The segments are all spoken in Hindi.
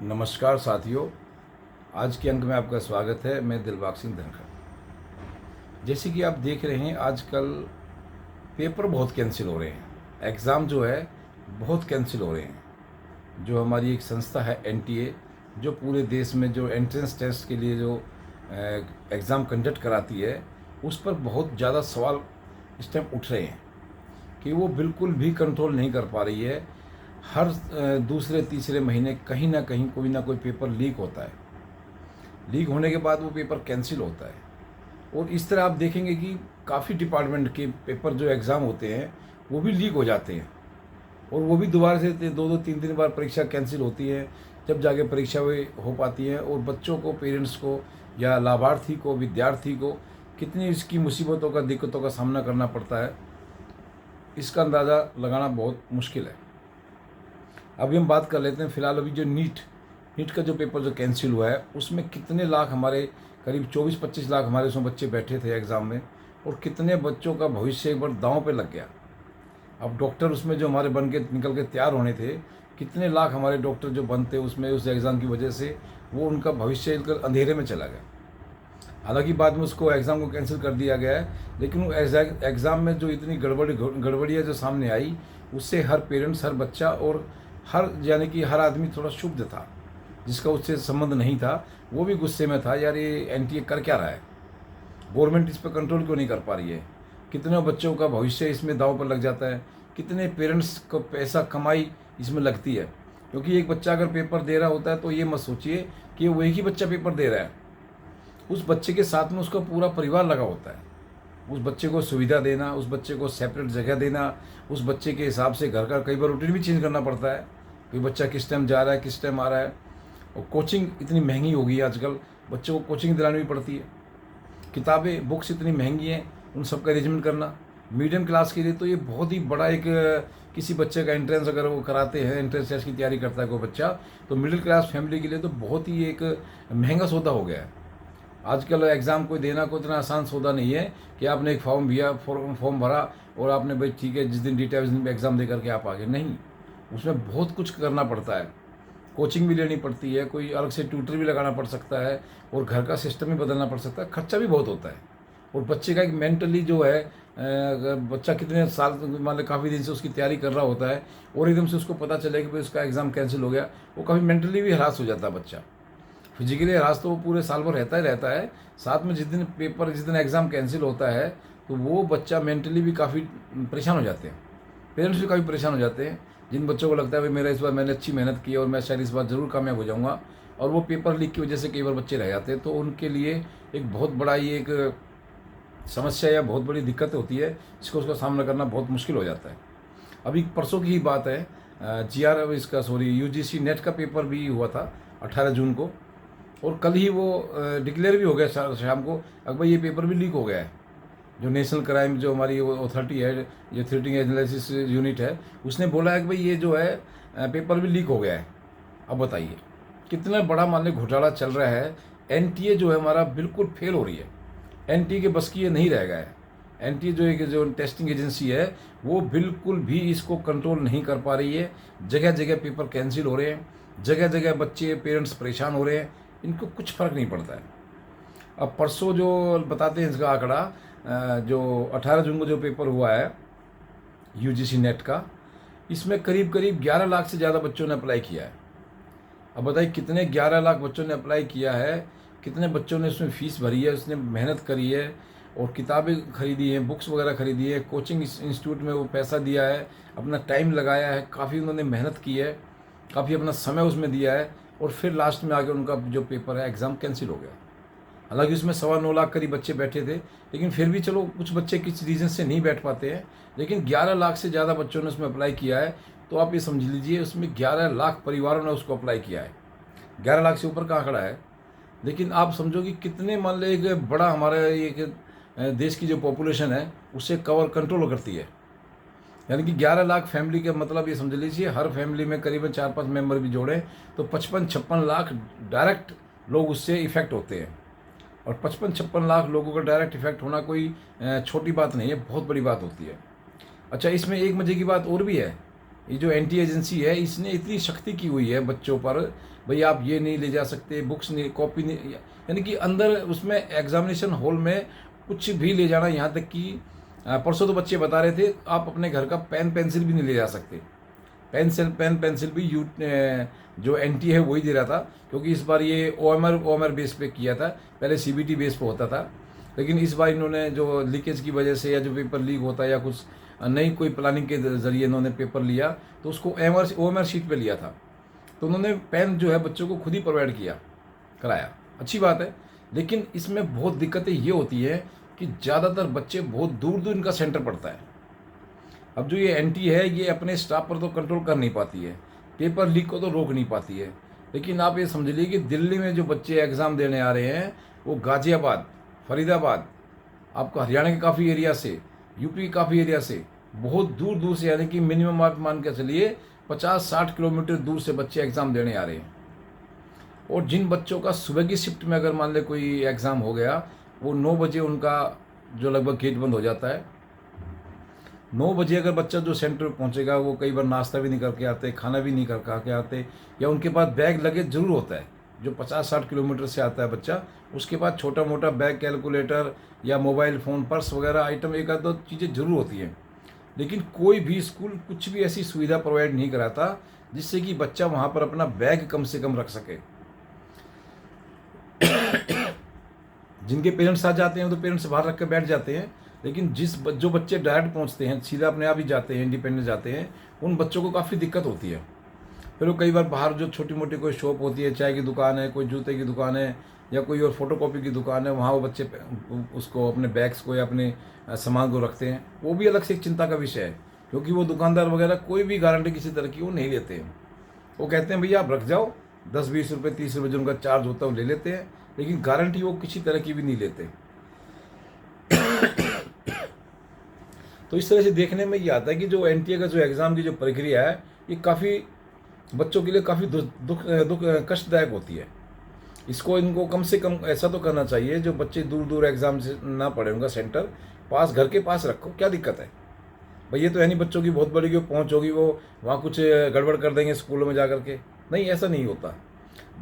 नमस्कार साथियों, आज के अंक में आपका स्वागत है। मैं दिलबाग सिंह धनखड़। जैसे कि आप देख रहे हैं, आजकल पेपर बहुत कैंसिल हो रहे हैं। एग्ज़ाम जो है बहुत कैंसिल हो रहे हैं। जो हमारी एक संस्था है एनटीए, जो पूरे देश में जो एंट्रेंस टेस्ट के लिए जो एग्ज़ाम कंडक्ट कराती है, उस पर बहुत ज़्यादा सवाल इस टाइम उठ रहे हैं कि वो बिल्कुल भी कंट्रोल नहीं कर पा रही है। हर दूसरे तीसरे महीने कहीं ना कहीं कोई ना कोई पेपर लीक होता है। लीक होने के बाद वो पेपर कैंसिल होता है। और इस तरह आप देखेंगे कि काफ़ी डिपार्टमेंट के पेपर जो एग्ज़ाम होते हैं वो भी लीक हो जाते हैं, और वो भी दोबारा से दो दो तीन तीन बार परीक्षा कैंसिल होती है, जब जाके परीक्षा वे हो पाती है। और बच्चों को, पेरेंट्स को या लाभार्थी को, विद्यार्थी को कितनी इसकी मुसीबतों का, दिक्कतों का सामना करना पड़ता है, इसका अंदाज़ा लगाना बहुत मुश्किल है। अभी हम बात कर लेते हैं फ़िलहाल अभी जो नीट का जो पेपर जो कैंसिल हुआ है, उसमें कितने लाख हमारे, करीब 24-25 लाख हमारे उसमें बच्चे बैठे थे एग्ज़ाम में, और कितने बच्चों का भविष्य एक बार दांव पे लग गया। अब डॉक्टर उसमें जो हमारे बन के निकल के तैयार होने थे, कितने लाख हमारे डॉक्टर जो बनते उसमें उस एग्ज़ाम की वजह से, वो उनका भविष्य अंधेरे में चला गया। हालांकि बाद में उसको एग्ज़ाम को कैंसिल कर दिया गया है, लेकिन वो एग्ज़ाम में जो इतनी गड़बड़ियाँ जो सामने आई, उससे हर पेरेंट्स, हर बच्चा और हर, यानी कि हर आदमी थोड़ा क्षुब्ध था। जिसका उससे संबंध नहीं था वो भी गुस्से में था, यार ये एनटीए कर क्या रहा है, गवर्नमेंट इस पर कंट्रोल क्यों नहीं कर पा रही है, कितने बच्चों का भविष्य इसमें दांव पर लग जाता है, कितने पेरेंट्स को पैसा कमाई इसमें लगती है। क्योंकि एक बच्चा अगर पेपर दे रहा होता है तो ये मत सोचिए कि वो एक ही बच्चा पेपर दे रहा है, उस बच्चे के साथ में उसका पूरा परिवार लगा होता है। उस बच्चे को सुविधा देना, उस बच्चे को सेपरेट जगह देना, उस बच्चे के हिसाब से घर का कई बार रूटीन भी चेंज करना पड़ता है कि बच्चा किस टाइम जा रहा है, किस टाइम आ रहा है। और कोचिंग इतनी महंगी हो गई है आजकल, बच्चों को कोचिंग दिलानी भी पड़ती है। किताबें, बुक्स इतनी महंगी हैं, उन सब का अरेंजमेंट करना मीडियम क्लास के लिए तो ये बहुत ही बड़ा एक, किसी बच्चे का एंट्रेंस अगर वो कराते हैं, एंट्रेंस टेस्ट की तैयारी करता है कोई बच्चा, तो मिडिल क्लास फैमिली के लिए तो बहुत ही एक महंगा सौदा हो गया है। आजकल एग्ज़ाम को देना कोई इतना आसान सौदा नहीं है कि आपने एक फॉर्म भरा और आपने भाई ठीक है जिस दिन डेट है उस दिन एग्ज़ाम दे करके आप आगे, नहीं, उसमें बहुत कुछ करना पड़ता है। कोचिंग भी लेनी पड़ती है, कोई अलग से ट्यूटर भी लगाना पड़ सकता है, और घर का सिस्टम भी बदलना पड़ सकता है, खर्चा भी बहुत होता है। और बच्चे का एक मेंटली जो है, अगर बच्चा कितने साल, मान लो काफ़ी दिन से उसकी तैयारी कर रहा होता है, और एकदम से उसको पता चले कि भाई उसका एग्ज़ाम कैंसिल हो गया, वो काफ़ी मेंटली भी हरास हो जाता है बच्चा। फिजिकली हरास तो वो पूरे साल भर रहता ही रहता है, साथ में जिस दिन एग्ज़ाम कैंसिल होता है, तो वो बच्चा मेंटली भी काफ़ी परेशान हो जाते हैं। पेरेंट्स भी काफ़ी परेशान हो जाते हैं, जिन बच्चों को लगता है भाई मेरा इस बार मैंने अच्छी मेहनत की और मैं शायद इस बार ज़रूर कामयाब हो जाऊंगा, और वो पेपर लीक की वजह से कई बार बच्चे रह जाते हैं, तो उनके लिए एक बहुत बड़ा ये एक समस्या या बहुत बड़ी दिक्कत होती है, जिसको उसका सामना करना बहुत मुश्किल हो जाता है। अभी परसों की ही बात है, यूजीसी नेट का पेपर भी हुआ था 18 जून को, और कल ही वो डिक्लेयर भी हो गया शाम को, अब भाई ये पेपर भी लीक हो गया है। जो नेशनल क्राइम जो हमारी अथॉरिटी है, जो थ्रेटिंग एनालिसिस यूनिट है, उसने बोला है कि भाई ये जो है पेपर भी लीक हो गया है। अब बताइए कितना बड़ा मान लो घोटाला चल रहा है। एनटीए जो है हमारा बिल्कुल फेल हो रही है, एनटीए के बस की ये नहीं रह गया है। एनटीए जो टेस्टिंग एजेंसी है, वो बिल्कुल भी इसको कंट्रोल नहीं कर पा रही है। जगह जगह पेपर कैंसिल हो रहे हैं, जगह जगह बच्चे, पेरेंट्स परेशान हो रहे हैं, इनको कुछ फ़र्क नहीं पड़ता है। अब परसों जो बताते हैं इसका आंकड़ा, जो 18 जून को जो पेपर हुआ है यूजीसी नेट का, इसमें करीब करीब 11 लाख से ज़्यादा बच्चों ने अप्लाई किया है। अब बताइए कितने 11 लाख बच्चों ने अप्लाई किया है, कितने बच्चों ने उसमें फ़ीस भरी है, उसने मेहनत करी है, और किताबें खरीदी हैं, बुक्स वगैरह खरीदी है, कोचिंग इंस्टीट्यूट में वो पैसा दिया है, अपना टाइम लगाया है, काफ़ी उन्होंने मेहनत की है, काफ़ी अपना समय उसमें दिया है, और फिर लास्ट में आके उनका जो पेपर है, एग्ज़ाम कैंसिल हो गया। हालांकि उसमें 9.25 लाख करीब बच्चे बैठे थे, लेकिन फिर भी चलो कुछ बच्चे किस रीज़न से नहीं बैठ पाते हैं, लेकिन 11 लाख से ज़्यादा बच्चों ने उसमें अप्लाई किया है। तो आप ये समझ लीजिए उसमें 11 लाख परिवारों ने उसको अप्लाई किया है। 11 लाख से ऊपर का आंकड़ा है, लेकिन आप समझो कि कितने, मान लो एक बड़ा हमारा एक देश की जो पॉपुलेशन है उससे कंट्रोल करती है। यानी कि 11 लाख फैमिली का मतलब ये समझ लीजिए, हर फैमिली में करीबन 4-5 मेंबर भी जोड़ें तो 55-56 लाख डायरेक्ट लोग उससे इफ़ेक्ट होते हैं। और 55-56 लाख लोगों का डायरेक्ट इफेक्ट होना कोई छोटी बात नहीं है, बहुत बड़ी बात होती है। अच्छा, इसमें एक मजे की बात और भी है ये जो एंटी एजेंसी है इसने इतनी सख्ती की हुई है बच्चों पर, भाई आप ये नहीं ले जा सकते, बुक्स नहीं, कॉपी नहीं, यानी कि अंदर उसमें एग्जामिनेशन हॉल में कुछ भी ले जाना, यहाँ तक कि परसों तो बच्चे बता रहे थे आप अपने घर का पेन पेंसिल भी नहीं ले जा सकते। पेन पेंसिल भी जो एनटी है वही दे रहा था, क्योंकि इस बार ये ओएमआर बेस पे किया था, पहले सीबीटी बेस पे होता था, लेकिन इस बार इन्होंने जो लीकेज की वजह से या जो पेपर लीक होता है या कुछ नई कोई प्लानिंग के जरिए इन्होंने पेपर लिया तो उसको ओएमआर शीट पे लिया था, तो उन्होंने पेन जो है बच्चों को खुद ही प्रोवाइड कराया, अच्छी बात है। लेकिन इसमें बहुत दिक्कतें ये होती है कि ज़्यादातर बच्चे बहुत दूर दूर इनका सेंटर पड़ता है। अब जो ये एनटी है ये अपने स्टाफ पर तो कंट्रोल कर नहीं पाती है, पेपर लीक को तो रोक नहीं पाती है, लेकिन आप ये समझ लीजिए कि दिल्ली में जो बच्चे एग्ज़ाम देने आ रहे हैं वो गाज़ियाबाद, फरीदाबाद, आपका हरियाणा के काफ़ी एरिया से, यूपी के काफ़ी एरिया से, बहुत दूर दूर से, यानी कि मिनिमम आप मान के चलिए 50-60 किलोमीटर दूर से बच्चे एग्ज़ाम देने आ रहे हैं। और जिन बच्चों का सुबह की शिफ्ट में अगर मान ले कोई एग्ज़ाम हो गया, वो 9 बजे उनका जो लगभग गेट बंद हो जाता है। 9 बजे अगर बच्चा जो सेंटर पहुंचेगा वो कई बार नाश्ता भी नहीं करके आते, खाना भी नहीं कर के आते, या उनके पास बैग लगेज जरूर होता है। जो 50-60 किलोमीटर से आता है बच्चा, उसके पास छोटा मोटा बैग, कैलकुलेटर या मोबाइल फ़ोन, पर्स वगैरह आइटम एक आध दो चीज़ें जरूर होती हैं। लेकिन कोई भी स्कूल कुछ भी ऐसी सुविधा प्रोवाइड नहीं कराता जिससे कि बच्चा वहाँ पर अपना बैग कम से कम रख सके। जिनके पेरेंट्स आ जाते हैं तो पेरेंट्स बाहर रख कर बैठ जाते हैं, लेकिन जो बच्चे डायरेक्ट पहुंचते हैं, सीधा अपने आप ही जाते हैं, इंडिपेंडेंट जाते हैं, उन बच्चों को काफ़ी दिक्कत होती है। फिर वो कई बार बाहर जो छोटी मोटी कोई शॉप होती है, चाय की दुकान है, कोई जूते की दुकान है या कोई और फोटोकॉपी की दुकान है, वहाँ वो बच्चे उसको अपने बैग्स को या अपने सामान को रखते हैं। वो भी अलग से एक चिंता का विषय है, क्योंकि वो दुकानदार वगैरह कोई भी गारंटी किसी तरह की वो नहीं लेते हैं। वो कहते हैं भैया आप रख जाओ, 10-20 रुपये 30 रुपये जो उनका चार्ज होता है वो ले लेते हैं, लेकिन गारंटी वो किसी तरह की भी नहीं लेते। तो इस तरह से देखने में ये आता है कि जो एनटीए का जो एग्ज़ाम की जो प्रक्रिया है ये काफ़ी बच्चों के लिए काफ़ी दुख कष्टदायक होती है। इनको कम से कम ऐसा तो करना चाहिए, जो बच्चे दूर दूर एग्ज़ाम से ना पढ़े, उनका सेंटर पास, घर के पास रखो, क्या दिक्कत है भाई। ये तो है नहीं बच्चों की बहुत बड़ी पहुँच होगी, वो वहाँ कुछ गड़बड़ कर देंगे स्कूलों में जा कर के, नहीं, ऐसा नहीं होता।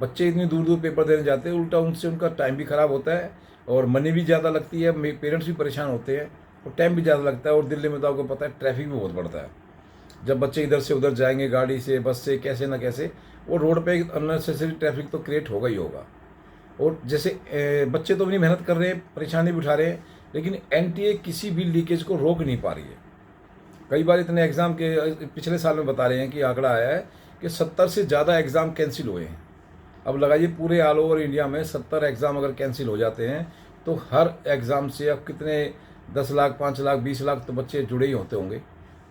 बच्चे इतनी दूर दूर पेपर देने जाते हैं, उल्टा उनसे उनका टाइम भी ख़राब होता है और मनी भी ज़्यादा लगती है, पेरेंट्स भी परेशान होते हैं और टाइम भी ज़्यादा लगता है। और दिल्ली में तो आपको पता है ट्रैफिक भी बहुत बढ़ता है, जब बच्चे इधर से उधर जाएंगे गाड़ी से, बस से, कैसे ना कैसे, और रोड पे अननेसेसरी ट्रैफिक तो क्रिएट होगा ही होगा। और जैसे बच्चे तो अपनी मेहनत कर रहे हैं, परेशानी भी उठा रहे हैं, लेकिन एनटीए किसी भी लीकेज को रोक नहीं पा रही है। कई बार इतने एग्ज़ाम के पिछले साल में बता रहे हैं कि आंकड़ा आया है कि 70 से ज़्यादा एग्ज़ाम कैंसिल हुए हैं। अब लगाइए पूरे ऑल ओवर इंडिया में 70 एग्ज़ाम अगर कैंसिल हो जाते हैं तो हर एग्ज़ाम से अब कितने 10 लाख, 5 लाख, 20 लाख तो बच्चे जुड़े ही होते होंगे।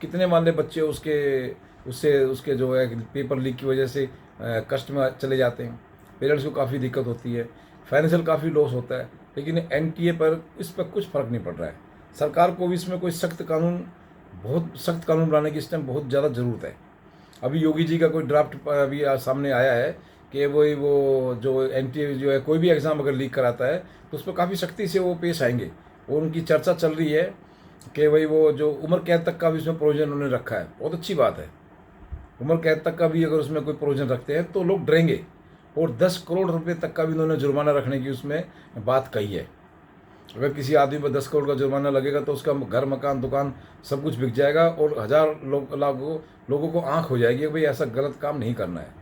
कितने मान ले बच्चे उसके जो है पेपर लीक की वजह से कष्ट में चले जाते हैं, पेरेंट्स को काफ़ी दिक्कत होती है, फाइनेंशियल काफ़ी लॉस होता है। लेकिन एनटीए पर इस पर कुछ फ़र्क नहीं पड़ रहा है। सरकार को भी इसमें कोई बहुत सख्त कानून बनाने की इस टाइम बहुत ज़्यादा ज़रूरत है। अभी योगी जी का कोई ड्राफ्ट अभी सामने आया है कि वो जो एनटीए जो है कोई भी एग्ज़ाम अगर लीक कराता है तो उस पर काफ़ी सख्ती से वो पेश आएंगे। और उनकी चर्चा चल रही है कि भाई वो जो उम्र कैद तक का भी उसमें प्रोविजन उन्होंने रखा है, बहुत अच्छी बात है। उम्र कैद तक का भी अगर उसमें कोई प्रोविजन रखते हैं तो लोग डरेंगे। और 10 करोड़ रुपए तक का भी उन्होंने जुर्माना रखने की उसमें बात कही है। अगर किसी आदमी पर 10 करोड़ का जुर्माना लगेगा तो उसका घर, मकान, दुकान सब कुछ बिक जाएगा और 1000 लोगों को आंख हो जाएगी कि भाई ऐसा गलत काम नहीं करना है।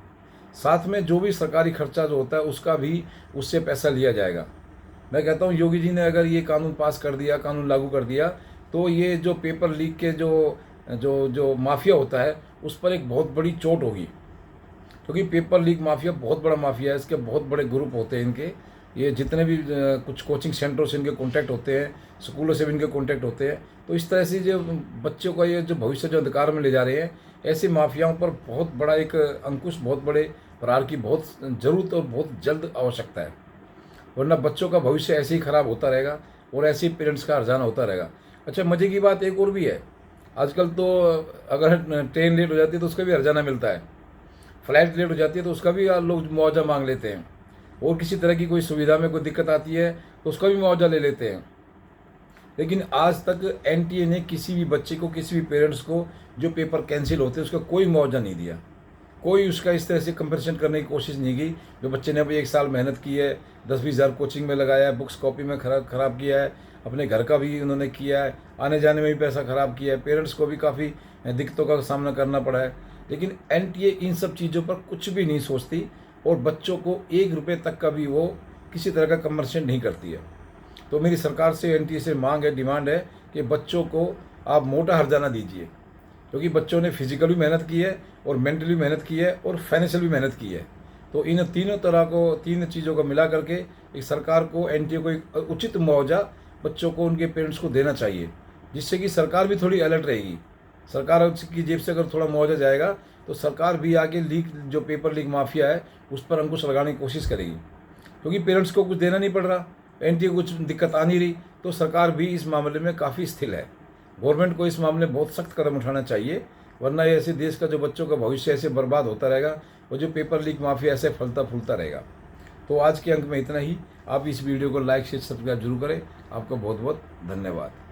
साथ में जो भी सरकारी खर्चा जो होता है उसका भी उससे पैसा लिया जाएगा। मैं कहता हूँ योगी जी ने अगर ये कानून पास कर दिया, कानून लागू कर दिया, तो ये जो पेपर लीक के जो माफिया होता है उस पर एक बहुत बड़ी चोट होगी, क्योंकि पेपर लीक माफिया बहुत बड़ा माफिया है। इसके बहुत बड़े ग्रुप होते हैं इनके, ये जितने भी कुछ कोचिंग सेंटरों से इनके कॉन्टैक्ट होते हैं, स्कूलों से भी इनके कॉन्टैक्ट होते हैं। तो इस तरह से जो बच्चों का ये जो भविष्य जो अंधकार में ले जा रहे हैं, ऐसे माफियाओं पर बहुत बड़ा एक अंकुश, बहुत बड़े प्रहार की बहुत ज़रूरत और बहुत जल्द आवश्यकता है, वरना बच्चों का भविष्य ऐसे ही ख़राब होता रहेगा और ऐसे ही पेरेंट्स का हर्जाना होता रहेगा। अच्छा, मज़े की बात एक और भी है, आजकल तो अगर ट्रेन लेट हो जाती है तो उसका भी हर्जाना मिलता है, फ्लाइट लेट हो जाती है तो उसका भी लोग मुआवजा मांग लेते हैं, और किसी तरह की कोई सुविधा में कोई दिक्कत आती है तो उसका भी मुआवजा ले लेते हैं। लेकिन आज तक एनटीए ने किसी भी बच्चे को, किसी भी पेरेंट्स को जो पेपर कैंसिल होते उसका कोई मुआवजा नहीं दिया। कोई उसका इस तरह से कंपेंसेशन करने की कोशिश नहीं की। जो बच्चे ने अभी 1 साल मेहनत की है, 10-20 हज़ार कोचिंग में लगाया है, बुक्स कॉपी में खराब किया है, अपने घर का भी उन्होंने किया है, आने जाने में भी पैसा ख़राब किया है, पेरेंट्स को भी काफ़ी दिक्कतों का सामना करना पड़ा है, लेकिन एनटीए इन सब चीज़ों पर कुछ भी नहीं सोचती और बच्चों को 1 रुपये तक का भी वो किसी तरह का कंपेंसेशन नहीं करती है। तो मेरी सरकार से, एनटीए से मांग है, डिमांड है कि बच्चों को आप मोटा हर्जाना दीजिए, क्योंकि बच्चों ने फिजिकल भी मेहनत की है और मेंटली मेहनत की है और फाइनेंशियल भी मेहनत की है। तो इन तीन चीज़ों को मिला करके एक सरकार को, एनटीए को एक उचित मुआवजा बच्चों को, उनके पेरेंट्स को देना चाहिए, जिससे कि सरकार भी थोड़ी अलर्ट रहेगी। सरकार की जेब से अगर थोड़ा मुआवजा जाएगा तो सरकार भी आगे लीक, जो पेपर लीक माफिया है, उस पर अंकुश लगाने की कोशिश करेगी, क्योंकि पेरेंट्स को कुछ देना नहीं पड़ रहा, एनटीए को कुछ दिक्कत आ नहीं रही, तो सरकार भी इस मामले में काफ़ी स्थिर है। गवर्नमेंट को इस मामले में बहुत सख्त कदम उठाना चाहिए, वरना ये ऐसे देश का जो बच्चों का भविष्य ऐसे बर्बाद होता रहेगा और जो पेपर लीक माफिया ऐसे फलता फूलता रहेगा। तो आज के अंक में इतना ही। आप इस वीडियो को लाइक शेयर सब्सक्राइब जरूर करें। आपका बहुत बहुत धन्यवाद।